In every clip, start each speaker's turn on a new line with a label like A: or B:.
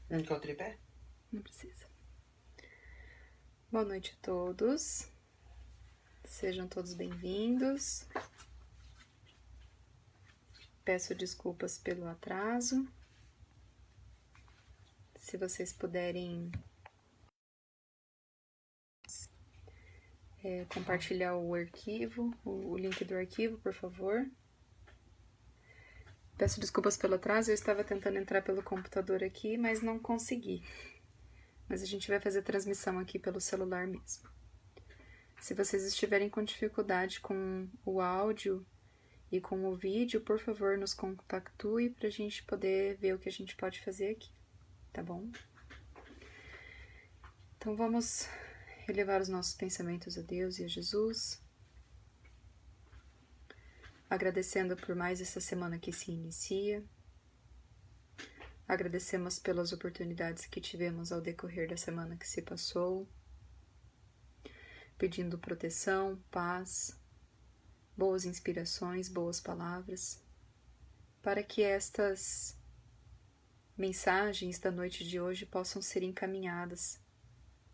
A: Não quer o tripé?
B: Não precisa. Boa noite a todos. Sejam todos bem-vindos. Peço desculpas pelo atraso. Se vocês puderem compartilhar o arquivo, o link do arquivo, por favor. Peço desculpas pelo atraso, eu estava tentando entrar pelo computador aqui, mas não consegui. Mas a gente vai fazer transmissão aqui pelo celular mesmo. Se vocês estiverem com dificuldade com o áudio e com o vídeo, por favor, nos contactue para a gente poder ver o que a gente pode fazer aqui, tá bom? Então vamos elevar os nossos pensamentos a Deus e a Jesus, agradecendo por mais essa semana que se inicia. Agradecemos pelas oportunidades que tivemos ao decorrer da semana que se passou, pedindo proteção, paz, boas inspirações, boas palavras, para que estas mensagens da noite de hoje possam ser encaminhadas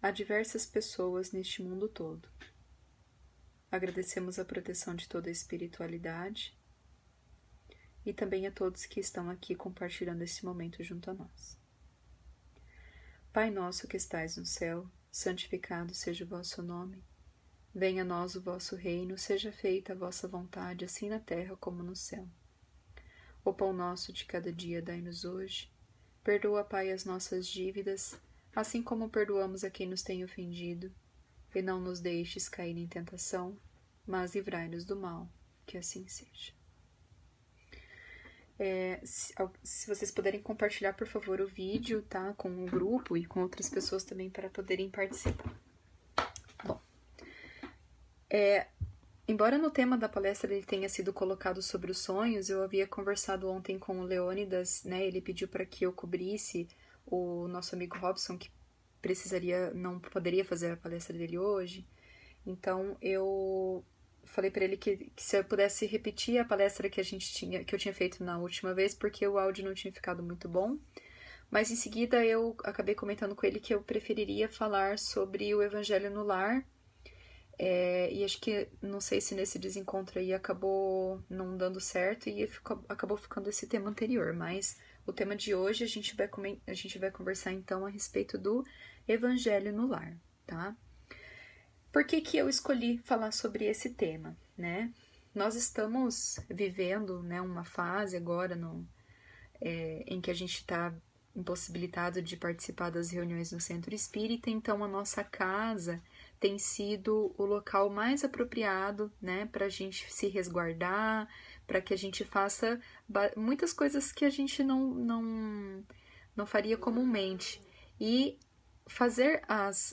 B: a diversas pessoas neste mundo todo. Agradecemos a proteção de toda a espiritualidade e também a todos que estão aqui compartilhando esse momento junto a nós. Pai nosso que estais no céu, santificado seja o vosso nome. Venha a nós o vosso reino, seja feita a vossa vontade, assim na terra como no céu. O pão nosso de cada dia dai-nos hoje. Perdoa, Pai, as nossas dívidas, assim como perdoamos a quem nos tem ofendido. E não nos deixes cair em tentação, mas livrai-nos do mal, que assim seja. Se vocês puderem compartilhar, por favor, o vídeo, tá? Com o grupo e com outras pessoas também para poderem participar. Bom, embora no tema da palestra ele tenha sido colocado sobre os sonhos, eu havia conversado ontem com o Leônidas, né? Ele pediu para que eu cobrisse o nosso amigo Robson, que não poderia fazer a palestra dele hoje. Então eu falei para ele que se eu pudesse repetir a palestra que eu tinha feito na última vez, porque o áudio não tinha ficado muito bom. Mas em seguida eu acabei comentando com ele que eu preferiria falar sobre o Evangelho no Lar. E acho que, não sei se nesse desencontro aí acabou não dando certo e acabou ficando esse tema anterior, mas o tema de hoje a gente vai conversar então a respeito do Evangelho no Lar, tá? Por que eu escolhi falar sobre esse tema, né? Nós estamos vivendo, né, uma fase agora em que a gente está impossibilitado de participar das reuniões no Centro Espírita, então a nossa casa tem sido o local mais apropriado, né, para a gente se resguardar, para que a gente faça muitas coisas que a gente não faria comumente. E fazer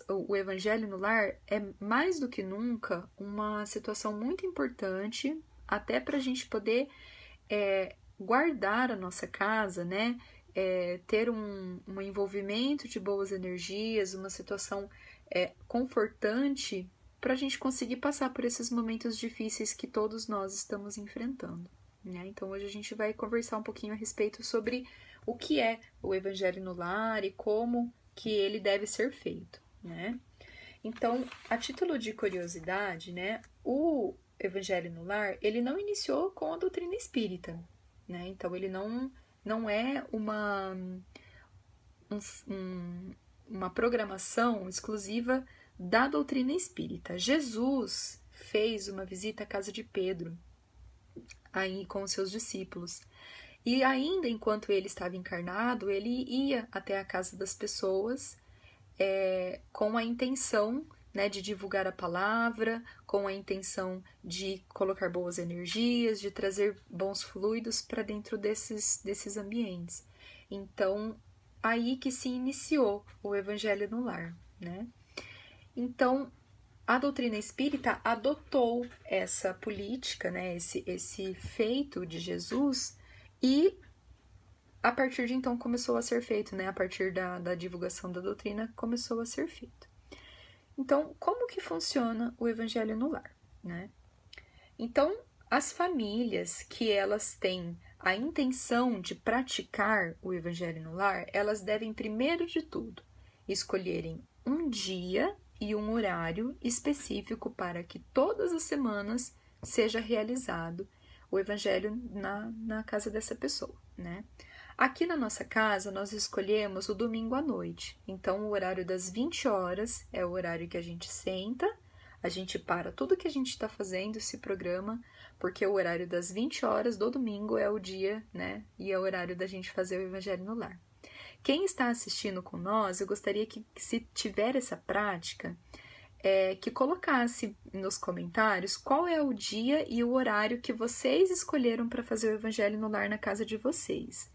B: o Evangelho no Lar é mais do que nunca uma situação muito importante, até para a gente poder guardar a nossa casa, né? Ter um envolvimento de boas energias, uma situação confortante para a gente conseguir passar por esses momentos difíceis que todos nós estamos enfrentando, né? Então hoje a gente vai conversar um pouquinho a respeito sobre o que é o Evangelho no Lar e como que ele deve ser feito, né? Então, a título de curiosidade, né, o Evangelho no Lar, ele não iniciou com a doutrina espírita, né? Então, ele não é uma programação exclusiva da doutrina espírita. Jesus fez uma visita à casa de Pedro, aí com os seus discípulos. E ainda enquanto ele estava encarnado, ele ia até a casa das pessoas com a intenção, né, de divulgar a palavra, com a intenção de colocar boas energias, de trazer bons fluidos para dentro desses ambientes. Então, aí que se iniciou o Evangelho no Lar, né? Então, a doutrina espírita adotou essa política, né, esse feito de Jesus, e a partir de então começou a ser feito, né? A partir da divulgação da doutrina começou a ser feito. Então, como que funciona o Evangelho no Lar, né? Então, as famílias que elas têm a intenção de praticar o Evangelho no Lar, elas devem, primeiro de tudo, escolherem um dia e um horário específico para que todas as semanas seja realizado o Evangelho na casa dessa pessoa, né? Aqui na nossa casa, nós escolhemos o domingo à noite. Então, o horário das 20 horas é o horário que a gente senta, a gente para tudo que a gente está fazendo, se programa, porque o horário das 20 horas do domingo é o dia, né? E é o horário da gente fazer o Evangelho no Lar. Quem está assistindo com nós, eu gostaria que, se tiver essa prática, que colocasse nos comentários qual é o dia e o horário que vocês escolheram para fazer o Evangelho no Lar na casa de vocês.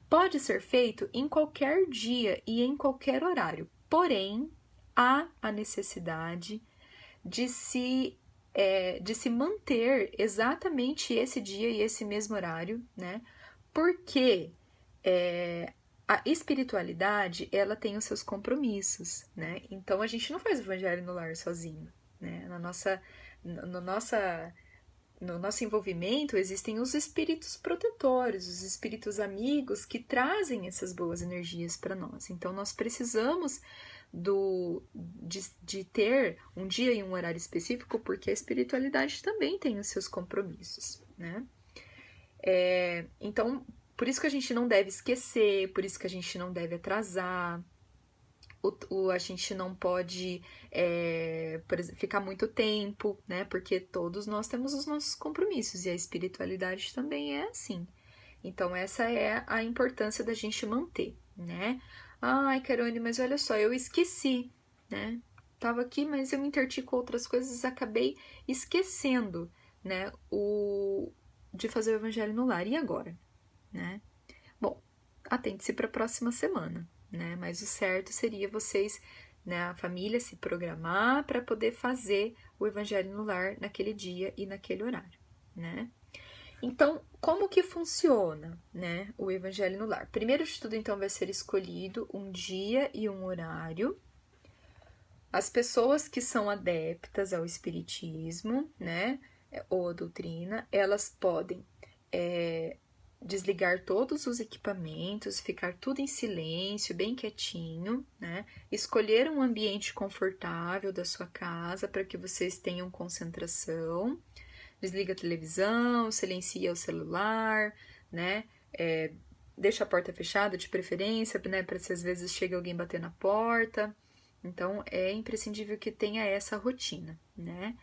B: Pode ser feito em qualquer dia e em qualquer horário, porém, há a necessidade de se manter exatamente esse dia e esse mesmo horário, né? Porque a espiritualidade, ela tem os seus compromissos, né? Então, a gente não faz o Evangelho no Lar sozinho, né? No nosso envolvimento, existem os espíritos protetores, os espíritos amigos que trazem essas boas energias para nós. Então, nós precisamos de ter um dia e um horário específico, porque a espiritualidade também tem os seus compromissos, né? Então, por isso que a gente não deve esquecer, por isso que a gente não deve atrasar, a gente não pode por exemplo, ficar muito tempo, né? Porque todos nós temos os nossos compromissos e a espiritualidade também é assim. Então, essa é a importância da gente manter, né? Ai, Carone, mas olha só, eu esqueci, né? Tava aqui, mas eu me interti com outras coisas, acabei esquecendo, né? De fazer o Evangelho no Lar. E agora, né? Bom, atente-se para a próxima semana, né? Mas o certo seria vocês, né, a família, se programar para poder fazer o Evangelho no Lar naquele dia e naquele horário, né? Então, como que funciona, né, o Evangelho no Lar? Primeiro de tudo, então, vai ser escolhido um dia e um horário. As pessoas que são adeptas ao Espiritismo, né, ou a doutrina, elas podem desligar todos os equipamentos, ficar tudo em silêncio, bem quietinho, né? Escolher um ambiente confortável da sua casa para que vocês tenham concentração. Desliga a televisão, silencia o celular, né? Deixa a porta fechada de preferência, né? Para se às vezes chega alguém bater na porta. Então, é imprescindível que tenha essa rotina, né?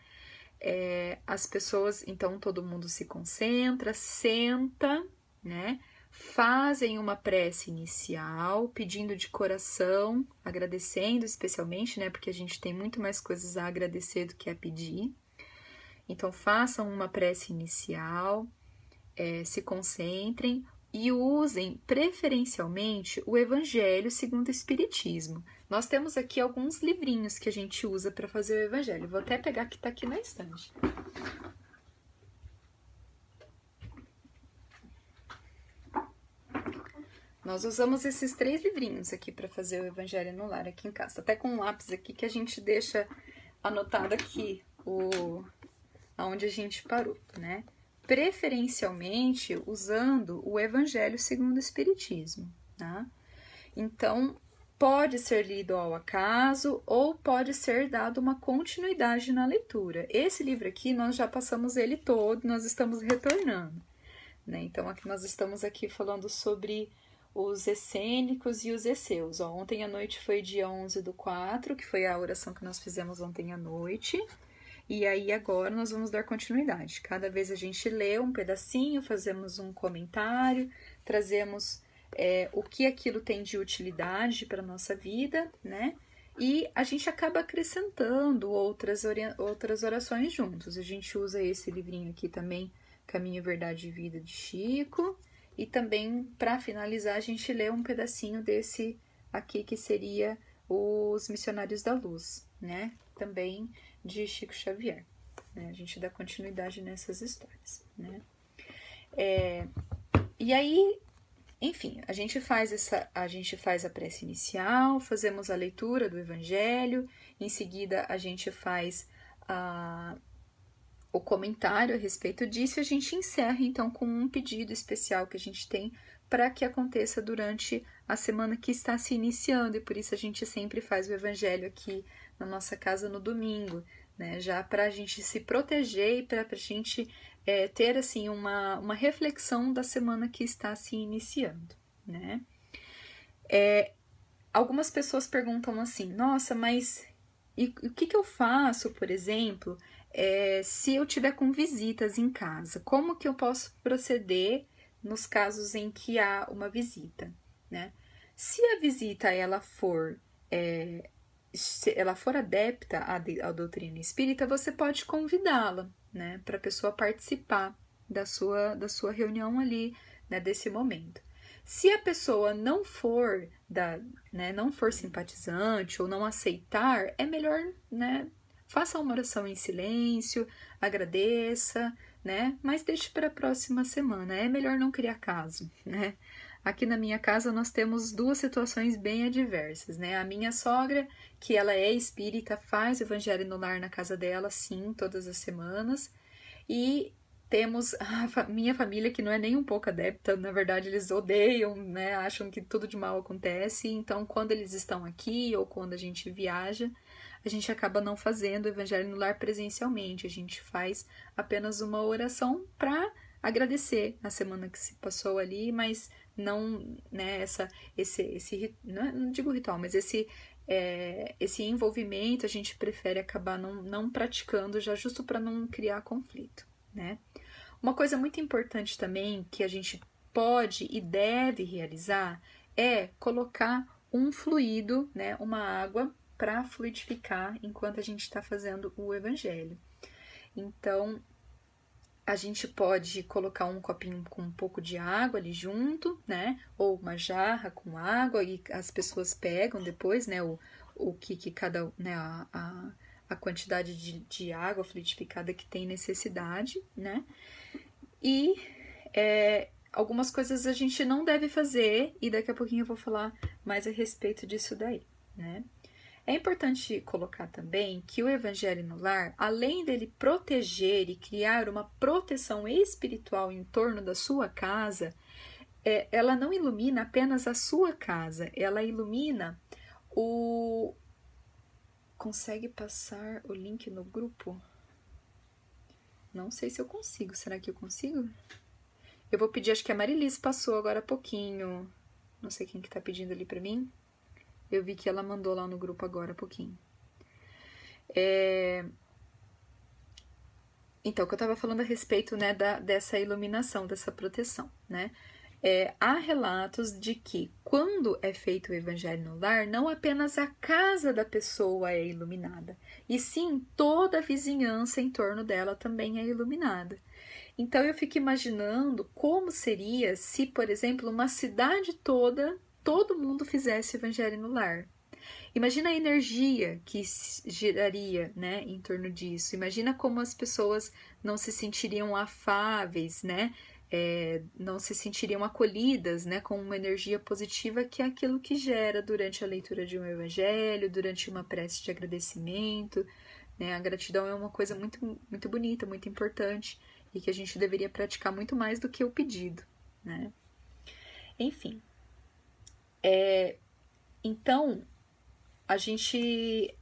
B: As pessoas, então, todo mundo se concentra, senta, né? Fazem uma prece inicial, pedindo de coração, agradecendo especialmente, né? Porque a gente tem muito mais coisas a agradecer do que a pedir. Então, façam uma prece inicial, se concentrem e usem preferencialmente o Evangelho segundo o Espiritismo. Nós temos aqui alguns livrinhos que a gente usa para fazer o Evangelho. Vou até pegar que está aqui na estante. Nós usamos esses 3 livrinhos aqui para fazer o Evangelho no Lar aqui em casa. Até com um lápis aqui que a gente deixa anotado aqui aonde a gente parou, né? Preferencialmente usando o Evangelho segundo o Espiritismo, tá? Então, pode ser lido ao acaso ou pode ser dado uma continuidade na leitura. Esse livro aqui, nós já passamos ele todo, nós estamos retornando, né? Então, aqui nós estamos aqui falando sobre os essênicos e os esseus. Ontem à noite foi dia 11/4, que foi a oração que nós fizemos ontem à noite. E aí agora nós vamos dar continuidade. Cada vez a gente lê um pedacinho, fazemos um comentário, trazemos o que aquilo tem de utilidade para a nossa vida, né? E a gente acaba acrescentando outras orações juntos. A gente usa esse livrinho aqui também, Caminho, Verdade e Vida, de Chico. E também, para finalizar, a gente lê um pedacinho desse aqui, que seria Os Missionários da Luz, né? Também de Chico Xavier, né? A gente dá continuidade nessas histórias, né? E aí, enfim, a gente faz a prece inicial, fazemos a leitura do Evangelho, em seguida a gente faz o comentário a respeito disso, a gente encerra então com um pedido especial que a gente tem para que aconteça durante a semana que está se iniciando, e por isso a gente sempre faz o evangelho aqui na nossa casa no domingo, né? Já para a gente se proteger e para a gente ter assim uma reflexão da semana que está se iniciando, né? Algumas pessoas perguntam assim, nossa, mas o que eu faço, por exemplo, se eu tiver com visitas em casa? Como que eu posso proceder nos casos em que há uma visita, né? Se a visita se ela for adepta à doutrina espírita, você pode convidá-la, né, para a pessoa participar da sua reunião ali, né, desse momento. Se a pessoa não for não for simpatizante ou não aceitar, é melhor, né, faça uma oração em silêncio, agradeça, né, mas deixe para a próxima semana. É melhor não criar caso, né? Aqui na minha casa nós temos duas situações bem adversas, né? A minha sogra, que ela é espírita, faz o evangelho no lar na casa dela, sim, todas as semanas. E temos a minha família, que não é nem um pouco adepta, na verdade eles odeiam, né? Acham que tudo de mal acontece. Então, quando eles estão aqui ou quando a gente viaja, a gente acaba não fazendo o evangelho no lar presencialmente. A gente faz apenas uma oração para agradecer a semana que se passou ali, mas não, né, não digo ritual, mas esse envolvimento a gente prefere acabar não praticando, já justo para não criar conflito, né? Uma coisa muito importante também que a gente pode e deve realizar é colocar um fluido, né, uma água para fluidificar enquanto a gente está fazendo o evangelho. Então, a gente pode colocar um copinho com um pouco de água ali junto, né? Ou uma jarra com água e as pessoas pegam depois, né? O que cada, né? A quantidade de água fluidificada que tem necessidade, né? E algumas coisas a gente não deve fazer e daqui a pouquinho eu vou falar mais a respeito disso daí, né? É importante colocar também que o Evangelho no Lar, além dele proteger e criar uma proteção espiritual em torno da sua casa, ela não ilumina apenas a sua casa, ela ilumina o... Consegue passar o link no grupo? Não sei se eu consigo. Será que eu consigo? Eu vou pedir, acho que a Marilis passou agora há pouquinho. Não sei quem que tá pedindo ali pra mim. Eu vi que ela mandou lá no grupo agora há pouquinho. Então, o que eu estava falando a respeito, né, dessa iluminação, dessa proteção, né? Há relatos de que quando é feito o evangelho no lar, não apenas a casa da pessoa é iluminada, e sim toda a vizinhança em torno dela também é iluminada. Então eu fico imaginando como seria se, por exemplo, uma cidade toda, todo mundo fizesse o evangelho no lar. Imagina a energia que giraria, né, em torno disso. Imagina como as pessoas não se sentiriam afáveis, né, não se sentiriam acolhidas, né, com uma energia positiva, que é aquilo que gera durante a leitura de um evangelho, durante uma prece de agradecimento, né. A gratidão é uma coisa muito, muito bonita, muito importante e que a gente deveria praticar muito mais do que o pedido, né. Enfim, então a gente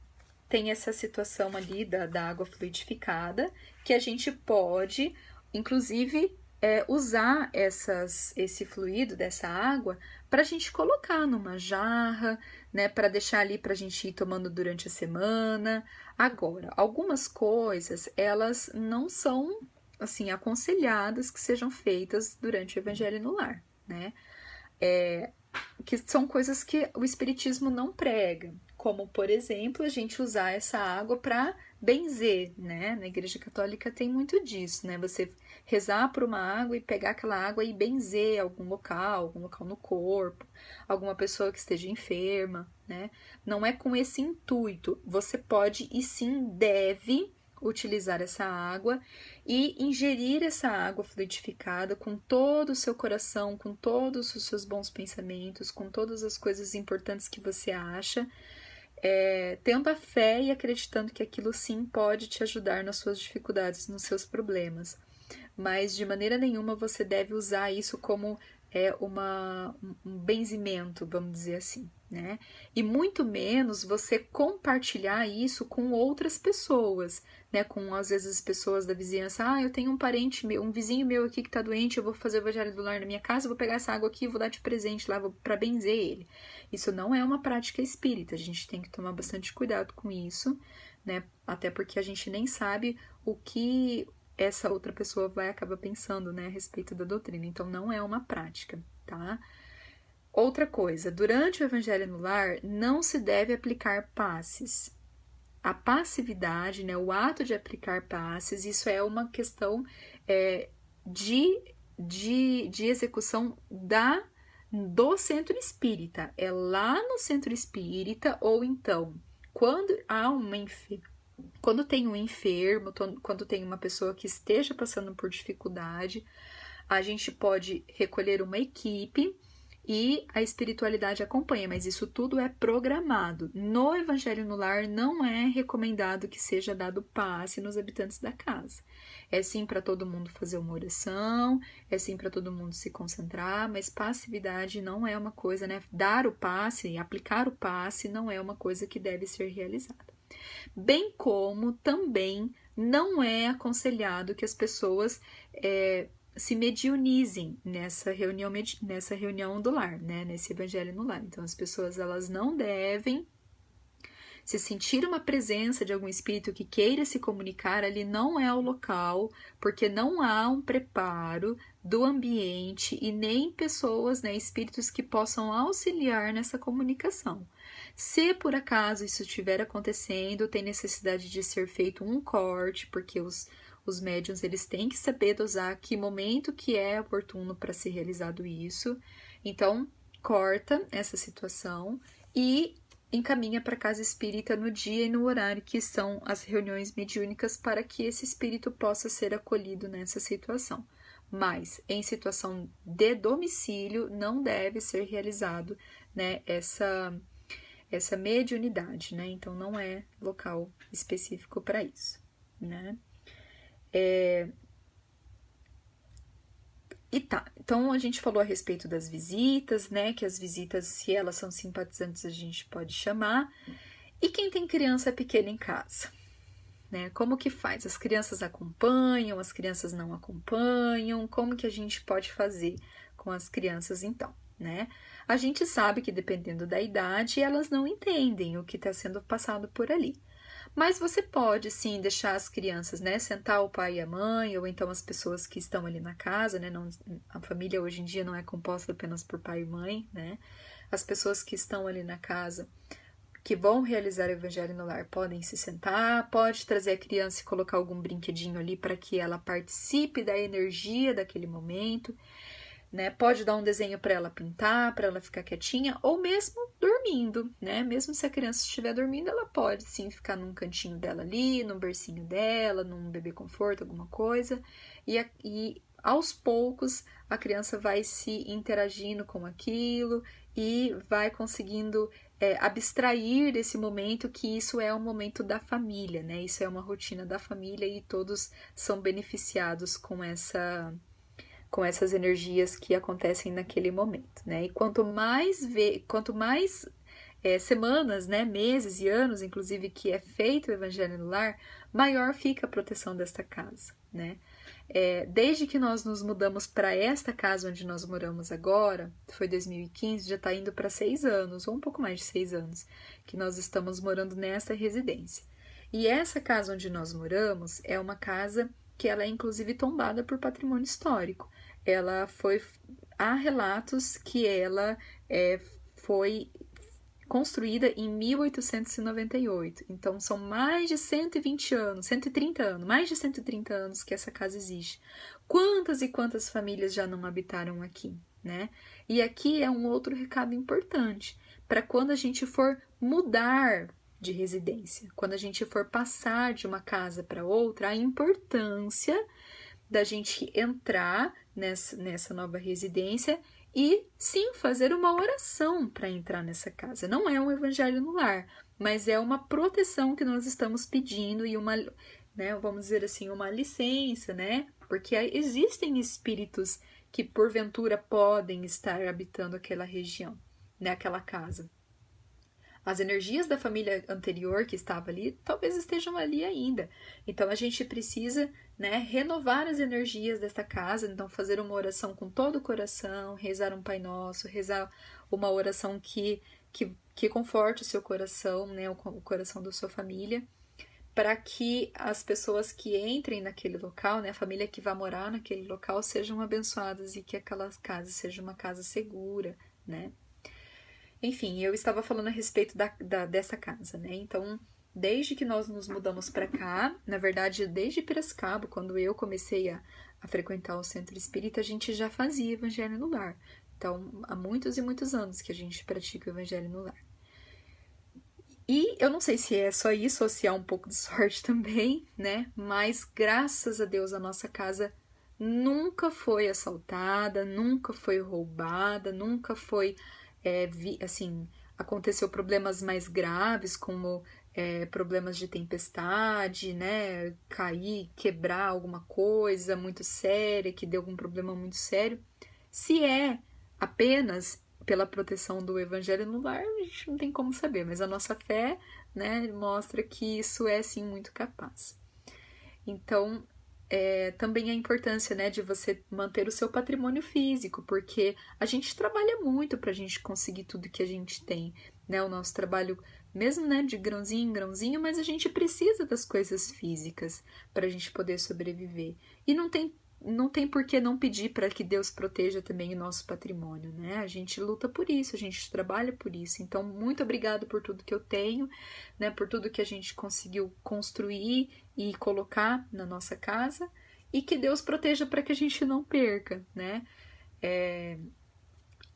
B: tem essa situação ali da água fluidificada, que a gente pode, inclusive, usar esse fluido dessa água para a gente colocar numa jarra, né, para deixar ali para a gente ir tomando durante a semana. Agora, algumas coisas, elas não são, assim, aconselhadas que sejam feitas durante o Evangelho no Lar, né? Que são coisas que o Espiritismo não prega, como, por exemplo, a gente usar essa água para benzer, né? Na Igreja Católica tem muito disso, né? Você rezar por uma água e pegar aquela água e benzer algum local no corpo, alguma pessoa que esteja enferma, né? Não é com esse intuito. Você pode e sim deve utilizar essa água e ingerir essa água fluidificada com todo o seu coração, com todos os seus bons pensamentos, com todas as coisas importantes que você acha, tendo a fé e acreditando que aquilo sim pode te ajudar nas suas dificuldades, nos seus problemas. Mas de maneira nenhuma você deve usar isso como um benzimento, vamos dizer assim, né? E muito menos você compartilhar isso com outras pessoas, né? Com às vezes as pessoas da vizinhança. Eu tenho um parente meu, um vizinho meu aqui que tá doente, eu vou fazer o evangelho do lar na minha casa, eu vou pegar essa água aqui e vou dar de presente lá para benzer ele. Isso não é uma prática espírita, a gente tem que tomar bastante cuidado com isso, né? Até porque a gente nem sabe o que essa outra pessoa vai acabar pensando, né, a respeito da doutrina. Então, não é uma prática, tá? Outra coisa, durante o evangelho no lar, não se deve aplicar passes. A passividade, né, o ato de aplicar passes, isso é uma questão de execução do centro espírita. É lá no centro espírita, ou então, quando tem um enfermo, quando tem uma pessoa que esteja passando por dificuldade, a gente pode recolher uma equipe e a espiritualidade acompanha, mas isso tudo é programado. No Evangelho no Lar não é recomendado que seja dado passe nos habitantes da casa. É sim para todo mundo fazer uma oração, é sim para todo mundo se concentrar, mas passividade não é uma coisa, né? Dar o passe, aplicar o passe não é uma coisa que deve ser realizada. Bem como também não é aconselhado que as pessoas se mediunizem nessa reunião do lar, né? Nesse evangelho no lar. Então, as pessoas elas não devem se sentir uma presença de algum espírito que queira se comunicar, ali não é o local, porque não há um preparo do ambiente e nem pessoas, né, espíritos que possam auxiliar nessa comunicação. Se por acaso isso estiver acontecendo, tem necessidade de ser feito um corte, porque os médiuns eles têm que saber dosar que momento que é oportuno para ser realizado isso. Então, corta essa situação e encaminha para a casa espírita no dia e no horário que são as reuniões mediúnicas para que esse espírito possa ser acolhido nessa situação. Mas, em situação de domicílio, não deve ser realizado, né, essa mediunidade, né? Então, não é local específico para isso, né? Então a gente falou a respeito das visitas, né? Que as visitas, se elas são simpatizantes, a gente pode chamar. E quem tem criança pequena em casa, né? Como que faz? As crianças acompanham, as crianças não acompanham? Como que a gente pode fazer com as crianças então, né? A gente sabe que dependendo da idade, elas não entendem o que está sendo passado por ali. Mas você pode, sim, deixar as crianças, né, sentar o pai e a mãe, ou então as pessoas que estão ali na casa, né, não, a família hoje em dia não é composta apenas por pai e mãe, né, as pessoas que estão ali na casa, que vão realizar o evangelho no lar, podem se sentar, pode trazer a criança e colocar algum brinquedinho ali para que ela participe da energia daquele momento, né? Pode dar um desenho para ela pintar, para ela ficar quietinha, ou mesmo dormindo, né? Mesmo se a criança estiver dormindo, ela pode sim ficar num cantinho dela ali, num bercinho dela, num bebê conforto, alguma coisa, e aos poucos a criança vai se interagindo com aquilo e vai conseguindo abstrair desse momento que isso é um momento da família, né? Isso é uma rotina da família e todos são beneficiados com essas energias que acontecem naquele momento, né? E quanto mais semanas, né, meses e anos, inclusive, que é feito o Evangelho no Lar, maior fica a proteção desta casa, né? Desde que nós nos mudamos para esta casa onde nós moramos agora, foi 2015, já está indo para 6 anos, ou um pouco mais de 6 anos, que nós estamos morando nessa residência. E essa casa onde nós moramos é uma casa que ela é inclusive tombada por patrimônio histórico. Há relatos que ela foi construída em 1898. Então, são mais de 120 anos, 130 anos, mais de 130 anos que essa casa existe. Quantas e quantas famílias já não habitaram aqui, né? E aqui é um outro recado importante, para quando a gente for mudar de residência, quando a gente for passar de uma casa para outra, a importância da gente entrar nessa nova residência e sim fazer uma oração para entrar nessa casa. Não é um evangelho no lar, mas é uma proteção que nós estamos pedindo e uma, né, vamos dizer assim, uma licença, né? Porque existem espíritos que porventura podem estar habitando aquela região, né, aquela casa. As energias da família anterior que estava ali, talvez estejam ali ainda. Então a gente precisa, né, renovar as energias desta casa, então fazer uma oração com todo o coração, rezar um Pai Nosso, rezar uma oração que conforte o seu coração, né, o coração da sua família, para que as pessoas que entrem naquele local, né, a família que vai morar naquele local, sejam abençoadas e que aquela casa seja uma casa segura, né? Enfim, eu estava falando a respeito dessa casa, né? Então, desde que nós nos mudamos para cá, na verdade, desde Piracicaba, quando eu comecei a frequentar o centro espírita, a gente já fazia evangelho no lar. Então, há muitos e muitos anos que a gente pratica o evangelho no lar. E eu não sei se é só isso ou se há um pouco de sorte também, né? Mas graças a Deus a nossa casa nunca foi assaltada, nunca foi roubada, nunca foi assim, aconteceu problemas mais graves, como problemas de tempestade, né? Cair, quebrar alguma coisa muito séria, que deu algum problema muito sério. Se é apenas pela proteção do evangelho no lar, a gente não tem como saber, mas a nossa fé, né, mostra que isso é sim muito capaz. Então, também a importância, né, de você manter o seu patrimônio físico, porque a gente trabalha muito para a gente conseguir tudo que a gente tem, né, o nosso trabalho, mesmo, né, de grãozinho em grãozinho, mas a gente precisa das coisas físicas para a gente poder sobreviver. E não tem por que não pedir para que Deus proteja também o nosso patrimônio, né? A gente luta por isso, a gente trabalha por isso. Então, muito obrigado por tudo que eu tenho, né? Por tudo que a gente conseguiu construir e colocar na nossa casa, e que Deus proteja para que a gente não perca, né?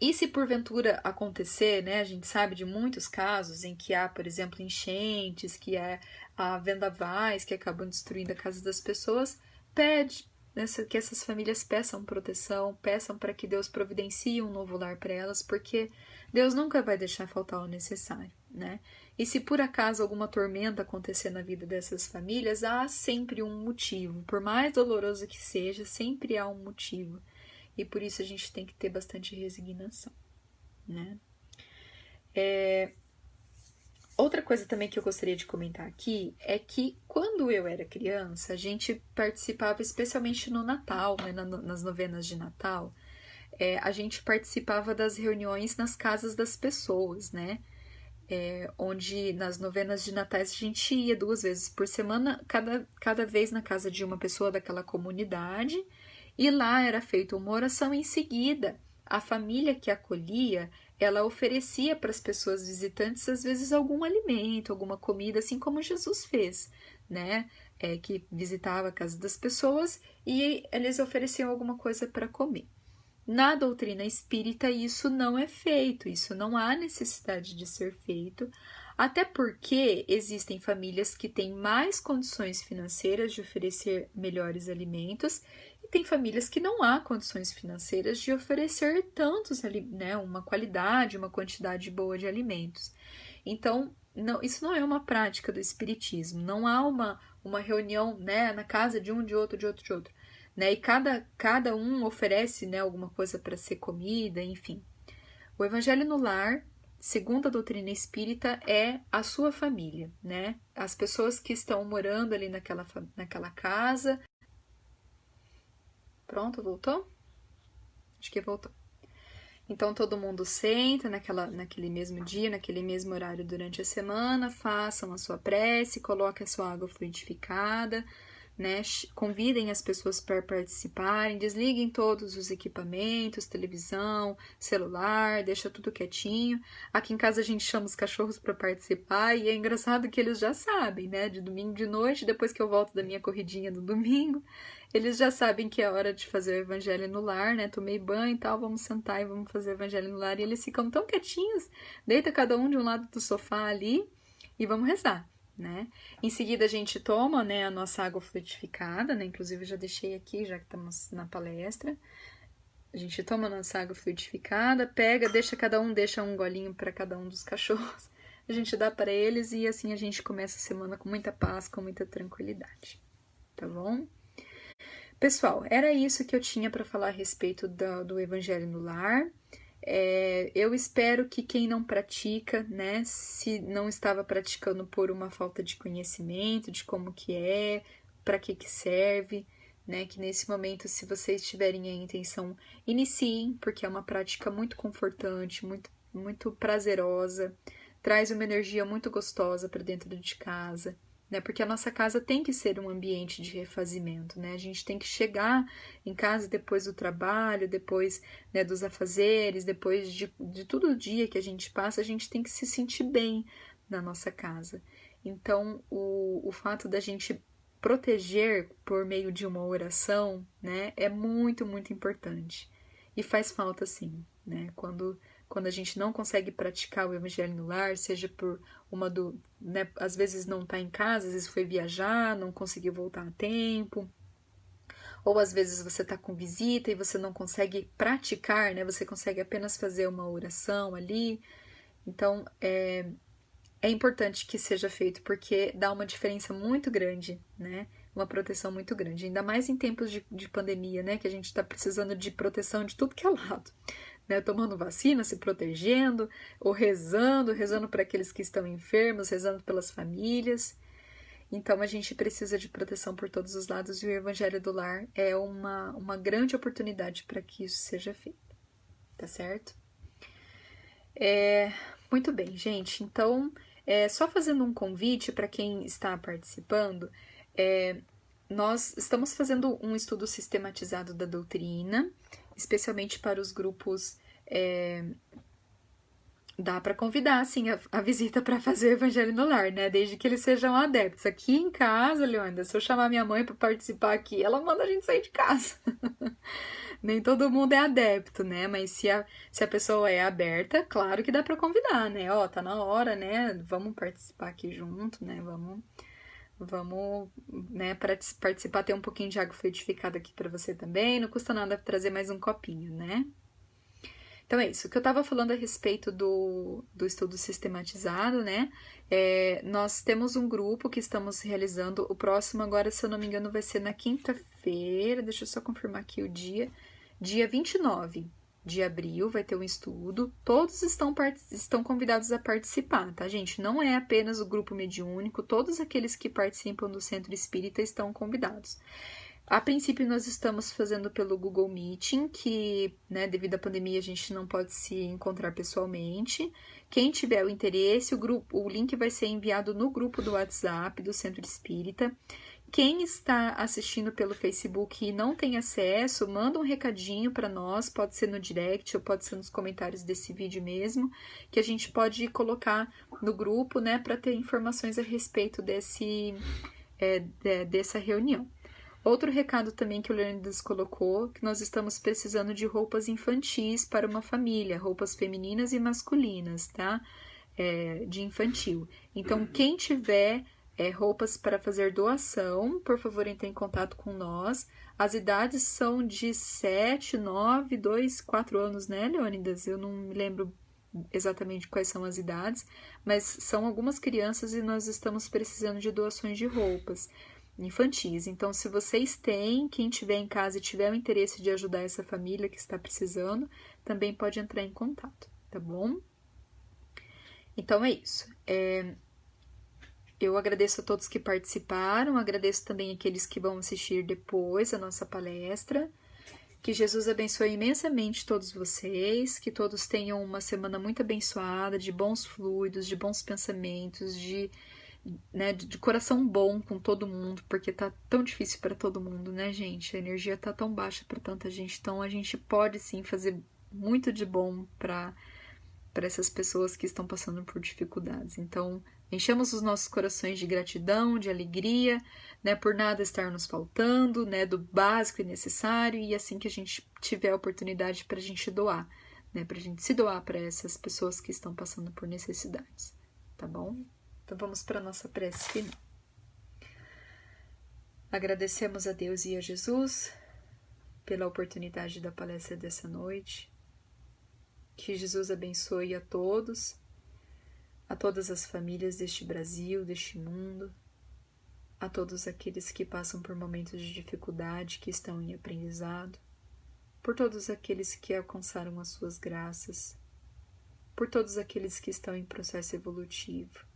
B: E se porventura acontecer, né? A gente sabe de muitos casos em que há, por exemplo, enchentes, que há vendavais que acabam destruindo a casa das pessoas, pede que essas famílias peçam proteção, peçam para que Deus providencie um novo lar para elas, porque Deus nunca vai deixar faltar o necessário, né? E se por acaso alguma tormenta acontecer na vida dessas famílias, há sempre um motivo. Por mais doloroso que seja, sempre há um motivo. E por isso a gente tem que ter bastante resignação, né? Outra coisa também que eu gostaria de comentar aqui é que quando eu era criança, a gente participava especialmente no Natal, né, nas novenas de Natal, a gente participava das reuniões nas casas das pessoas, né? Onde nas novenas de natais a gente ia 2 vezes por semana, cada vez na casa de uma pessoa daquela comunidade, e lá era feita uma oração em seguida. A família que acolhia, ela oferecia para as pessoas visitantes, às vezes, algum alimento, alguma comida, assim como Jesus fez, né? Que visitava a casa das pessoas e eles ofereciam alguma coisa para comer. Na doutrina espírita, isso não é feito, isso não há necessidade de ser feito, até porque existem famílias que têm mais condições financeiras de oferecer melhores alimentos e tem famílias que não há condições financeiras de oferecer tantos, né, uma qualidade, uma quantidade boa de alimentos. Então, não, isso não é uma prática do espiritismo, não há uma reunião, né, na casa de um, de outro, de outro, de outro. Né? E cada um oferece, né, alguma coisa para ser comida, enfim. O Evangelho no Lar, segundo a doutrina espírita, é a sua família, né? As pessoas que estão morando ali naquela casa. Pronto, voltou? Acho que voltou. Então todo mundo senta naquele mesmo dia, naquele mesmo horário durante a semana, façam a sua prece, coloquem a sua água fluidificada, né? Convidem as pessoas para participarem, desliguem todos os equipamentos, televisão, celular, deixa tudo quietinho. Aqui em casa a gente chama os cachorros para participar e é engraçado que eles já sabem, né? De domingo de noite, depois que eu volto da minha corridinha no domingo, eles já sabem que é hora de fazer o evangelho no lar, né? Tomei banho e tal, vamos sentar e vamos fazer o evangelho no lar. E eles ficam tão quietinhos, deita cada um de um lado do sofá ali e vamos rezar. Né? Em seguida a gente toma, né, a nossa água fluidificada, né? Inclusive eu já deixei aqui, já que estamos na palestra. A gente toma nossa água fluidificada, pega, deixa um golinho para cada um dos cachorros. A gente dá para eles e assim a gente começa a semana com muita paz, com muita tranquilidade. Tá bom? Pessoal, era isso que eu tinha para falar a respeito do Evangelho no Lar. Eu espero que quem não pratica, né, se não estava praticando por uma falta de conhecimento de como que é, para que serve, né, que nesse momento, se vocês tiverem a intenção, iniciem, porque é uma prática muito confortante, muito prazerosa, traz uma energia muito gostosa para dentro de casa, né, porque a nossa casa tem que ser um ambiente de refazimento, né, a gente tem que chegar em casa depois do trabalho, depois, né, dos afazeres, depois de todo o dia que a gente passa, a gente tem que se sentir bem na nossa casa. Então, o fato da gente proteger por meio de uma oração, né, é muito, muito importante. E faz falta sim, né, quando a gente não consegue praticar o Evangelho no Lar, seja por né, às vezes não está em casa, às vezes foi viajar, não conseguiu voltar a tempo, ou às vezes você está com visita e você não consegue praticar, né, você consegue apenas fazer uma oração ali. Então, é importante que seja feito, porque dá uma diferença muito grande, né? Uma proteção muito grande, ainda mais em tempos de pandemia, né? Que a gente está precisando de proteção de tudo que é lado, né? Tomando vacina, se protegendo, ou rezando para aqueles que estão enfermos, rezando pelas famílias. Então, a gente precisa de proteção por todos os lados e o Evangelho do Lar é uma grande oportunidade para que isso seja feito, tá certo? Muito bem, gente. Então, só fazendo um convite para quem está participando, nós estamos fazendo um estudo sistematizado da doutrina, especialmente para os grupos. Dá para convidar, assim, a visita para fazer o Evangelho no Lar, né? Desde que eles sejam adeptos. Aqui em casa, Leônida, se eu chamar minha mãe para participar aqui, ela manda a gente sair de casa. Nem todo mundo é adepto, né? Mas se a pessoa é aberta, claro que dá para convidar, né? Ó, tá na hora, né? Vamos participar aqui junto, né? Vamos, né, participar, ter um pouquinho de água fluidificada aqui para você também. Não custa nada trazer mais um copinho, né? Então é isso. O que eu estava falando a respeito do estudo sistematizado, né? Nós temos um grupo que estamos realizando. O próximo, agora, se eu não me engano, vai ser na quinta-feira. Deixa eu só confirmar aqui o dia. Dia 29 de abril vai ter um estudo. Todos estão convidados a participar, tá, gente? Não é apenas o grupo mediúnico. Todos aqueles que participam do Centro Espírita estão convidados. A princípio, nós estamos fazendo pelo Google Meeting, que, né, devido à pandemia, a gente não pode se encontrar pessoalmente. Quem tiver o interesse, o link vai ser enviado no grupo do WhatsApp do Centro Espírita. Quem está assistindo pelo Facebook e não tem acesso, manda um recadinho para nós, pode ser no direct ou pode ser nos comentários desse vídeo mesmo, que a gente pode colocar no grupo, né, para ter informações a respeito dessa reunião. Outro recado também que o Leônidas colocou, que nós estamos precisando de roupas infantis para uma família, roupas femininas e masculinas, tá? De infantil. Então, quem tiver roupas para fazer doação, por favor, entre em contato com nós. As idades são de 7, 9, 2, 4 anos, né, Leônidas? Eu não me lembro exatamente quais são as idades, mas são algumas crianças e nós estamos precisando de doações de roupas infantis. Então, se vocês têm, quem tiver em casa e tiver o interesse de ajudar essa família que está precisando, também pode entrar em contato, tá bom? Então, é isso. Eu agradeço a todos que participaram, agradeço também aqueles que vão assistir depois a nossa palestra. Que Jesus abençoe imensamente todos vocês, que todos tenham uma semana muito abençoada, de bons fluidos, de bons pensamentos, de coração bom com todo mundo, porque tá tão difícil para todo mundo, né, gente? A energia tá tão baixa para tanta gente, então a gente pode sim fazer muito de bom para essas pessoas que estão passando por dificuldades. Então, enchemos os nossos corações de gratidão, de alegria, né, por nada estar nos faltando, né, do básico e necessário, e assim que a gente tiver a oportunidade para a gente doar, né, para a gente se doar para essas pessoas que estão passando por necessidades, tá bom? Então vamos para a nossa prece final. Agradecemos a Deus e a Jesus pela oportunidade da palestra dessa noite. Que Jesus abençoe a todas as famílias deste Brasil, deste mundo, a todos aqueles que passam por momentos de dificuldade, que estão em aprendizado, por todos aqueles que alcançaram as suas graças, por todos aqueles que estão em processo evolutivo.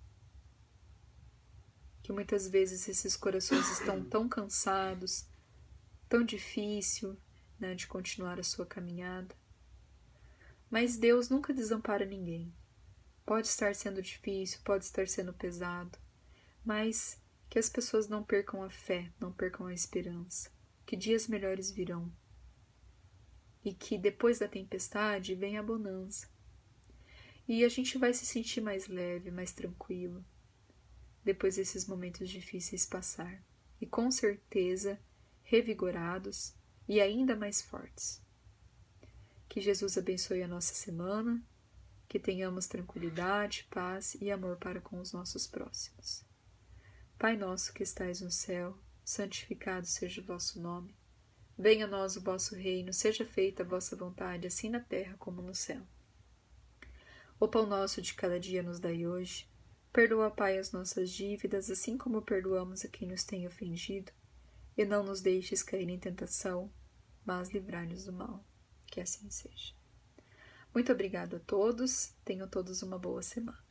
B: Que muitas vezes esses corações estão tão cansados, tão difícil, né, de continuar a sua caminhada. Mas Deus nunca desampara ninguém. Pode estar sendo difícil, pode estar sendo pesado, mas que as pessoas não percam a fé, não percam a esperança, que dias melhores virão e que depois da tempestade vem a bonança. E a gente vai se sentir mais leve, mais tranquilo, depois desses momentos difíceis passar, e com certeza revigorados e ainda mais fortes. Que Jesus abençoe a nossa semana, que tenhamos tranquilidade, paz e amor para com os nossos próximos. Pai nosso que estais no céu, santificado seja o vosso nome. Venha a nós o vosso reino, seja feita a vossa vontade, assim na terra como no céu. O pão nosso de cada dia nos dai hoje. Perdoa, Pai, as nossas dívidas, assim como perdoamos a quem nos tem ofendido. E não nos deixes cair em tentação, mas livrai-nos do mal. Que assim seja. Muito obrigado a todos. Tenham todos uma boa semana.